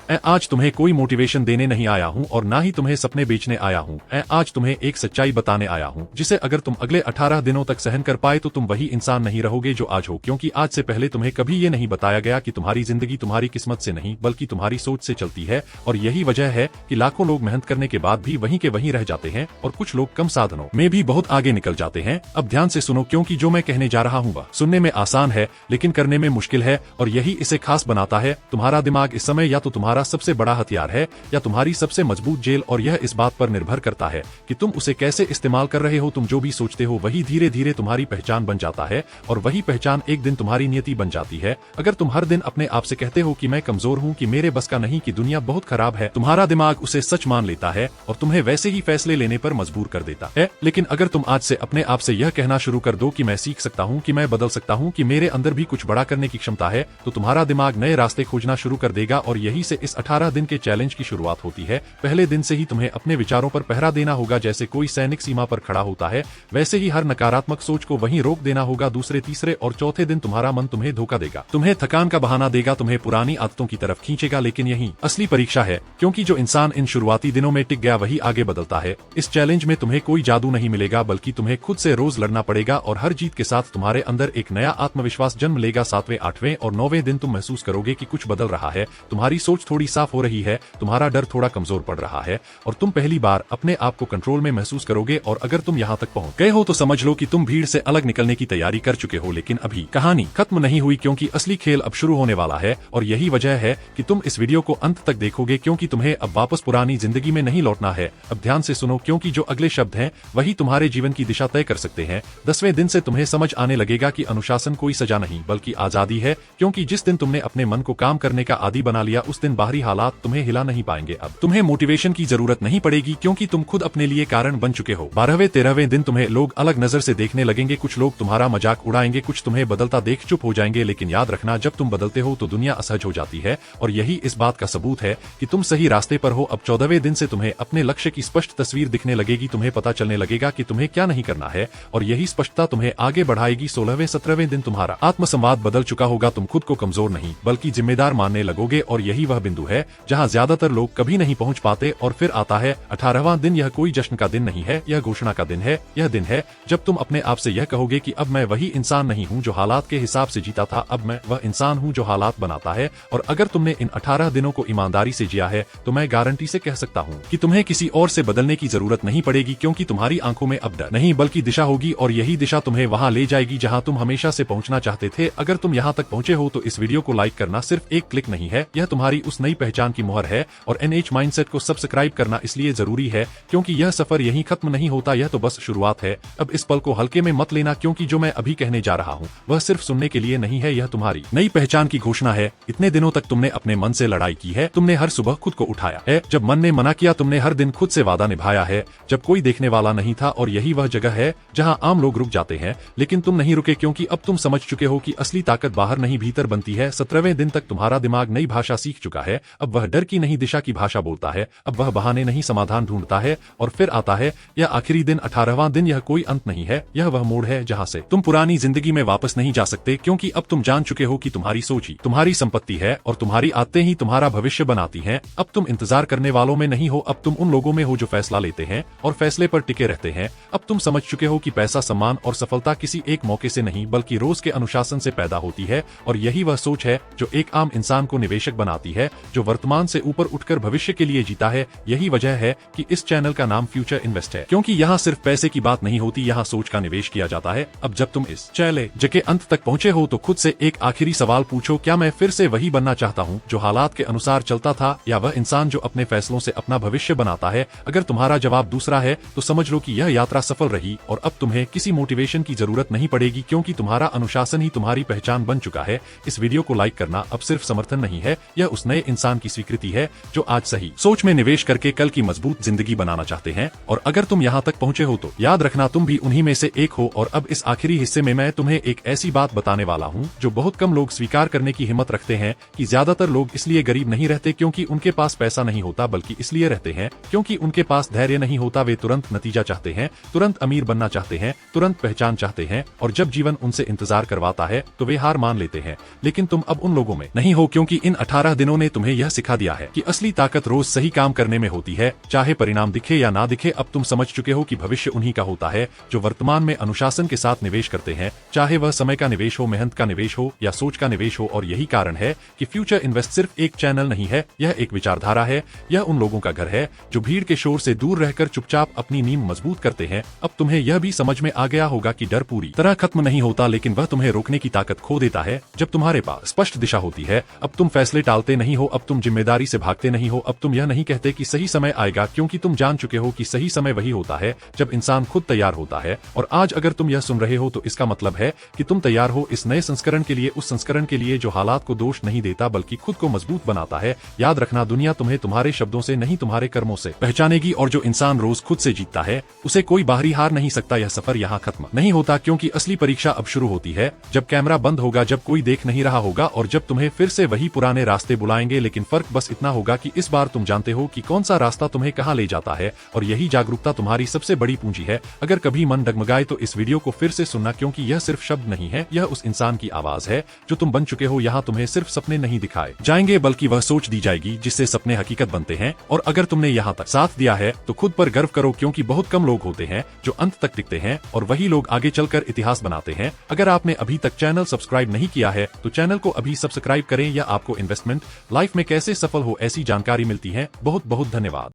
आज तुम्हें कोई मोटिवेशन देने नहीं आया हूँ और ना ही तुम्हें सपने बेचने आया हूँ। आज तुम्हें एक सच्चाई बताने आया हूँ जिसे अगर तुम अगले 18 दिनों तक सहन कर पाए तो तुम वही इंसान नहीं रहोगे जो आज हो, क्योंकि आज से पहले तुम्हें कभी ये नहीं बताया गया कि तुम्हारी जिंदगी तुम्हारी किस्मत से नहीं बल्कि तुम्हारी सोच से चलती है। और यही वजह है कि लाखों लोग मेहनत करने के बाद भी वहीं के वहीं रह जाते हैं और कुछ लोग कम साधनों में भी बहुत आगे निकल जाते हैं। अब ध्यान से सुनो, क्योंकि जो मैं कहने जा रहा हूँ वह सुनने में आसान है लेकिन करने में मुश्किल है, और यही इसे खास बनाता है। तुम्हारा दिमाग इस समय या तो तुम्हारा सबसे बड़ा हथियार है या तुम्हारी सबसे मजबूत जेल, और यह इस बात पर निर्भर करता है कि तुम उसे कैसे इस्तेमाल कर रहे हो। तुम जो भी सोचते हो वही धीरे धीरे तुम्हारी पहचान बन जाता है और वही पहचान एक दिन तुम्हारी नियति बन जाती है। अगर तुम हर दिन अपने आप से कहते हो कि मैं कमजोर हूँ, कि मेरे बस का नहीं, कि दुनिया बहुत खराब है, तुम्हारा दिमाग उसे सच मान लेता है और तुम्हें वैसे ही फैसले लेने पर मजबूर कर देता है। लेकिन अगर तुम आज से अपने आप से यह कहना शुरू कर दो कि मैं सीख सकता हूँ, कि मैं बदल सकता हूँ, कि मेरे अंदर भी कुछ बड़ा करने की क्षमता है, तो तुम्हारा दिमाग नए रास्ते खोजना शुरू कर देगा। और यही से इस 18 दिन के चैलेंज की शुरुआत होती है। पहले दिन से ही तुम्हें अपने विचारों पर पहरा देना होगा। जैसे कोई सैनिक सीमा पर खड़ा होता है वैसे ही हर नकारात्मक सोच को वहीं रोक देना होगा। दूसरे, तीसरे और चौथे दिन तुम्हारा मन तुम्हें धोखा देगा, तुम्हें थकान का बहाना देगा, तुम्हें पुरानी आदतों की तरफ खींचेगा। लेकिन यही असली परीक्षा है, क्योंकि जो इंसान इन शुरुआती दिनों में टिक गया वही आगे बदलता है। इस चैलेंज में तुम्हें कोई जादू नहीं मिलेगा, बल्कि तुम्हें खुद से रोज लड़ना पड़ेगा, और हर जीत के साथ तुम्हारे अंदर एक नया आत्मविश्वास जन्म लेगा। 7वें, 8वें और 9वें दिन तुम महसूस करोगे कि कुछ बदल रहा है। तुम्हारी सोच थोड़ी साफ हो रही है, तुम्हारा डर थोड़ा कमजोर पड़ रहा है, और तुम पहली बार अपने आप को कंट्रोल में महसूस करोगे। और अगर तुम यहाँ तक पहुँच गए हो तो समझ लो कि तुम भीड़ से अलग निकलने की तैयारी कर चुके हो। लेकिन अभी कहानी खत्म नहीं हुई, क्योंकि असली खेल अब शुरू होने वाला है। और यही वजह है कि तुम इस वीडियो को अंत तक देखोगे, क्योंकि तुम्हें अब वापस पुरानी जिंदगी में नहीं लौटना है। अब ध्यान से सुनो, क्योंकि जो अगले शब्द हैं वही तुम्हारे जीवन की दिशा तय कर सकते हैं। 10वें दिन से तुम्हें समझ आने लगेगा कि अनुशासन कोई सजा नहीं बल्कि आजादी है, क्योंकि जिस दिन तुमने अपने मन को काम करने का आदी बना लिया उस दिन बाहरी हालात तुम्हें हिला नहीं पाएंगे। अब तुम्हें मोटिवेशन की जरूरत नहीं पड़ेगी, क्योंकि तुम खुद अपने लिए कारण बन चुके हो। 12वें, 13वें दिन तुम्हें लोग अलग नजर से देखने लगेंगे। कुछ लोग तुम्हारा मजाक उड़ाएंगे, कुछ तुम्हें बदलता देख चुप हो जाएंगे। लेकिन याद रखना, जब तुम बदलते हो तो दुनिया असहज हो जाती है, और यही इस बात का सबूत है कि तुम सही रास्ते पर हो। अब 14वें दिन से तुम्हें अपने लक्ष्य की स्पष्ट तस्वीर दिखने लगेगी। तुम्हें पता चलने लगेगा कि तुम्हें क्या नहीं करना है, और यही स्पष्टता तुम्हें आगे बढ़ाएगी। 16वें, 17वें दिन तुम्हारा आत्मसंवाद बदल चुका होगा। तुम खुद को कमजोर नहीं बल्कि जिम्मेदार मानने लगोगे, और यही वह बिंदु है जहां ज्यादातर लोग कभी नहीं पहुंच पाते। और फिर आता है 18वां दिन। यह कोई जश्न का दिन नहीं है, यह घोषणा का दिन है। यह दिन है जब तुम अपने आप से यह कहोगे कि अब मैं वही इंसान नहीं हूं जो हालात के हिसाब से जीता था, अब मैं वह इंसान हूं जो हालात बनाता है। और अगर तुमने इन 18 दिनों को ईमानदारी से जिया है तो मैं गारंटी से कह सकता हूं कि तुम्हें किसी और से बदलने की जरूरत नहीं पड़ेगी, क्योंकि तुम्हारी आंखों में अब डर नहीं बल्कि दिशा होगी, और यही दिशा तुम्हें वहां ले जाएगी जहां तुम हमेशा से पहुंचना चाहते थे। अगर तुम यहां तक पहुंचे हो तो इस वीडियो को लाइक करना सिर्फ एक क्लिक नहीं है, यह तुम्हारी उस नई पहचान की मुहर है। और NH माइंडसेट को सब्सक्राइब करना इसलिए जरूरी है क्योंकि यह सफर यहीं खत्म नहीं होता, यह तो बस शुरुआत है। अब इस पल को हल्के में मत लेना, क्योंकि जो मैं अभी कहने जा रहा हूँ वह सिर्फ सुनने के लिए नहीं है, यह तुम्हारी नई पहचान की घोषणा है। इतने दिनों तक तुमने अपने मन से लड़ाई की है, तुमने हर सुबह खुद को उठाया है जब मन ने मना किया, तुमने हर दिन खुद से वादा निभाया है जब कोई देखने वाला नहीं था। और यही वह जगह है जहाँ आम लोग रुक जाते हैं, लेकिन तुम नहीं रुके, क्योंकि अब तुम समझ चुके हो कि असली ताकत बाहर नहीं भीतर बनती है। 17वें दिन तक तुम्हारा दिमाग नई भाषा सीख चुका है। अब वह डर की नहीं दिशा की भाषा बोलता है, अब वह बहाने नहीं समाधान ढूंढता है। और फिर आता है यह आखिरी दिन, 18वां दिन। यह कोई अंत नहीं है, यह वह मोड़ है जहाँ से तुम पुरानी जिंदगी में वापस नहीं जा सकते, क्योंकि अब तुम जान चुके हो कि तुम्हारी सोच ही तुम्हारी संपत्ति है और तुम्हारी आदतें ही तुम्हारा भविष्य बनाती हैं। अब तुम इंतजार करने वालों में नहीं हो, अब तुम उन लोगों में हो जो फैसला लेते हैं और फैसले पर टिके रहते हैं। अब तुम समझ चुके हो कि पैसा, सम्मान और सफलता किसी एक मौके से नहीं बल्कि रोज के अनुशासन से पैदा होती है। और यही वह सोच है जो एक आम इंसान को निवेशक बनाती है, जो वर्तमान से ऊपर उठकर भविष्य के लिए जीता है। यही वजह है कि इस चैनल का नाम फ्यूचर इन्वेस्ट है, क्योंकि यहाँ सिर्फ पैसे की बात नहीं होती, यहाँ सोच का निवेश किया जाता है। अब जब तुम इस चैलेंज के अंत तक पहुँचे हो तो खुद से एक आखिरी सवाल पूछो, क्या मैं फिर से वही बनना चाहता हूँ जो हालात के अनुसार चलता था, या वह इंसान जो अपने फैसलों से अपना भविष्य बनाता है? अगर तुम्हारा जवाब दूसरा है तो समझ लो कि यह यात्रा सफल रही, और अब तुम्हें किसी मोटिवेशन की जरूरत नहीं पड़ेगी, क्योंकि तुम्हारा अनुशासन ही तुम्हारी पहचान बन चुका है। इस वीडियो को लाइक करना अब सिर्फ समर्थन नहीं है, यह उस नए इंसान की स्वीकृति है जो आज सही सोच में निवेश करके कल की मजबूत जिंदगी बनाना चाहते हैं। और अगर तुम यहाँ तक पहुँचे हो तो याद रखना तुम भी उन्हीं में से एक हो। और अब इस आखिरी हिस्से में मैं तुम्हें एक ऐसी बात बताने वाला हूँ जो बहुत कम लोग स्वीकार करने की हिम्मत रखते हैं, कि ज्यादातर लोग इसलिए गरीब नहीं रहते क्योंकि उनके पास पैसा नहीं होता, बल्कि इसलिए रहते हैं क्योंकि उनके पास धैर्य नहीं होता। वे तुरंत नतीजा चाहते हैं, तुरंत अमीर बनना चाहते हैं, तुरंत पहचान चाहते हैं, और जब जीवन उनसे इंतजार करवाता है तो वे हार मान लेते हैं। लेकिन तुम अब उन लोगों में नहीं हो, क्योंकि इन 18 दिनों ने तुम्हें यह सिखा दिया है कि असली ताकत रोज सही काम करने में होती है, चाहे परिणाम दिखे या ना दिखे। अब तुम समझ चुके हो कि भविष्य उन्हीं का होता है जो वर्तमान में अनुशासन के साथ निवेश करते हैं, चाहे वह समय का निवेश हो, मेहनत का निवेश हो या सोच का निवेश हो। और यही कारण है कि फ्यूचर इन्वेस्ट सिर्फ एक चैनल नहीं है, यह एक विचारधारा है। यह उन लोगों का घर है जो भीड़ के शोर से दूर रहकर चुपचाप अपनी नींव मजबूत करते हैं। अब तुम्हें यह भी समझ में आ गया होगा कि डर पूरी तरह खत्म नहीं होता, लेकिन वह तुम्हें रोकने की ताकत खो देता है जब तुम्हारे पास स्पष्ट दिशा होती है। अब तुम फैसले टालते नहीं हो, अब तुम जिम्मेदारी से भागते नहीं हो, अब तुम यह नहीं कहते कि सही समय आएगा, क्योंकि तुम जान चुके हो कि सही समय वही होता है जब इंसान खुद तैयार होता है। और आज अगर तुम यह सुन रहे हो तो इसका मतलब है कि तुम तैयार हो इस नए संस्करण के लिए, उस संस्करण के लिए जो हालात को दोष नहीं देता बल्कि खुद को मजबूत बनाता है। याद रखना, दुनिया तुम्हें तुम्हारे शब्दों से नहीं तुम्हारे कर्मों से पहचानेगी, और जो इंसान रोज खुद से जीतता है उसे कोई बाहरी हार नहीं सकता। यह सफर यहाँ खत्म नहीं होता, क्योंकि असली परीक्षा अब शुरू होती है, जब कैमरा बंद होगा, जब कोई देख नहीं रहा होगा और जब तुम्हें फिर से वही पुराने रास्ते बुलाएंगे। लेकिन फर्क बस इतना होगा कि इस बार तुम जानते हो कि कौन सा रास्ता तुम्हें कहाँ ले जाता है, और यही जागरूकता तुम्हारी सबसे बड़ी पूंजी है। अगर कभी मन डगमगाए तो इस वीडियो को फिर से सुनना, क्योंकि यह सिर्फ शब्द नहीं है, यह उस इंसान की आवाज है जो तुम बन चुके हो। यहाँ तुम्हें सिर्फ सपने नहीं दिखाए जाएंगे बल्कि वह सोच दी जाएगी जिससे सपने हकीकत बनते हैं। और अगर तुमने यहाँ तक साथ दिया है तो खुद पर गर्व करो, क्योंकि बहुत कम लोग होते हैं जो अंत तक टिकते हैं और वही लोग आगे चलकर इतिहास बनाते हैं। अगर आपने अभी तक चैनल सब्सक्राइब नहीं किया है तो चैनल को अभी सब्सक्राइब करें, या आपको इन्वेस्टमेंट लाइफ में कैसे सफल हो ऐसी जानकारी मिलती है। बहुत बहुत धन्यवाद।